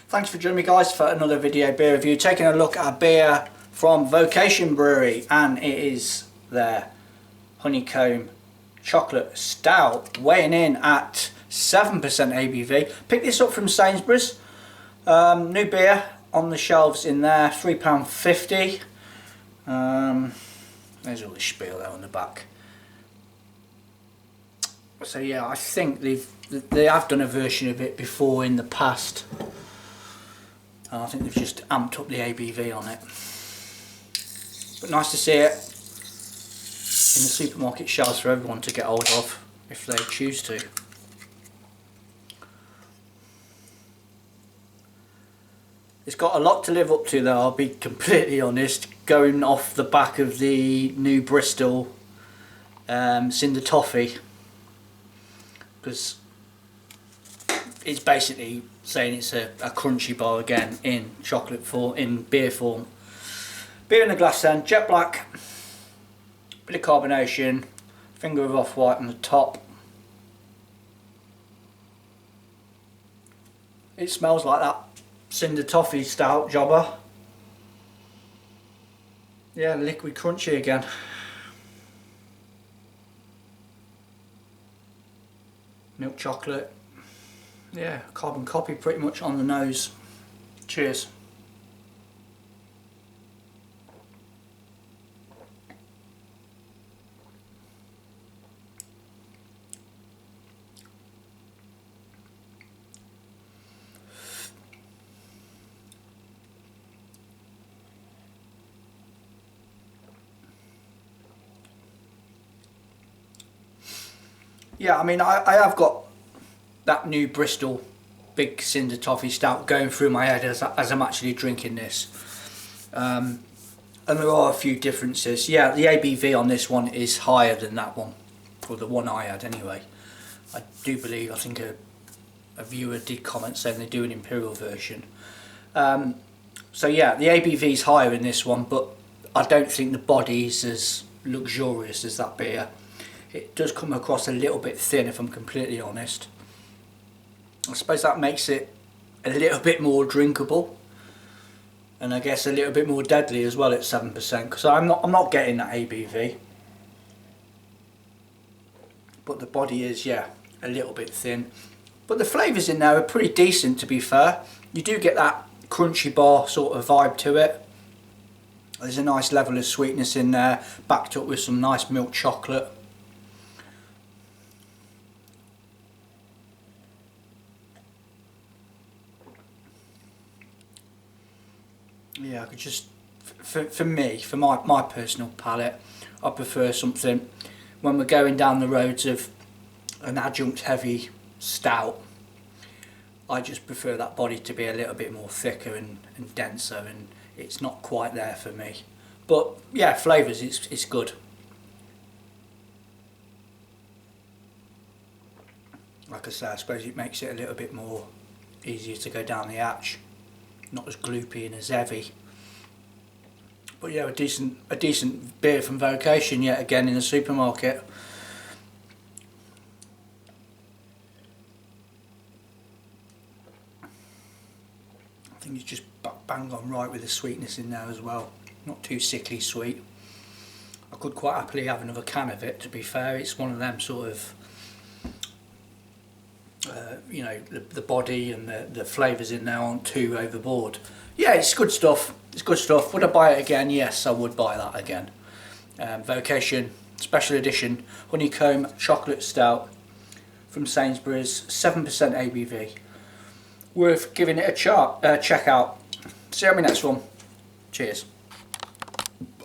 Thanks for joining me guys for another video beer review, taking a look at a beer from Vocation Brewery, and it is their Honeycomb Chocolate Stout, weighing in at 7% ABV. Picked this up from Sainsbury's, new beer on the shelves in there, £3.50. There's all the spiel there on the back. So yeah, I think they have done a version of it before in the past. I think they've just amped up the ABV on it. But nice to see it in the supermarket shelves for everyone to get hold of if they choose to. It's got a lot to live up to though, I'll be completely honest, going off the back of the new Bristol Cinder Toffee, because it's basically saying it's a crunchy bar again in chocolate form, in beer form. Beer in the glass then, jet black, bit of carbonation, finger of off-white on the top. It smells like that Cinder Toffee Stout jobber. Yeah, liquid crunchy again. Milk chocolate. Yeah, carbon copy pretty much on the nose. Cheers. Yeah, I mean, I have got that new Bristol Big Cinder Toffee Stout going through my head as I'm actually drinking this. And there are a few differences. Yeah, the ABV on this one is higher than that one, or the one I had anyway. I do believe, I think a viewer did comment saying they do an Imperial version. So yeah, the ABV is higher in this one, but I don't think the body is as luxurious as that beer. It does come across a little bit thin, if I'm completely honest. I suppose that makes it a little bit more drinkable, and I guess a little bit more deadly as well at 7%, because I'm not getting that ABV. But the body is, yeah, a little bit thin. But the flavours in there are pretty decent, to be fair. You do get that crunchy bar sort of vibe to it. There's a nice level of sweetness in there, backed up with some nice milk chocolate. Yeah, I could just, for me, for my personal palate, I prefer something, when we're going down the roads of an adjunct heavy stout, I just prefer that body to be a little bit more thicker and denser, and it's not quite there for me. But yeah, flavours, it's good. Like I say, I suppose it makes it a little bit more easier to go down the hatch. Not as gloopy and as heavy, but yeah, a decent beer from Vocation yet again in the supermarket. I think it's just bang on right with the sweetness in there as well. Not too sickly sweet. I could quite happily have another can of it, to be fair. It's one of them sort of you know, the body and the flavours in there aren't too overboard. Yeah, it's good stuff. It's good stuff. Would I buy it again? Yes, I would buy that again. Vocation Special Edition Honeycomb Chocolate Stout from Sainsbury's, 7% ABV. Worth giving it a check out. See you on my next one. Cheers.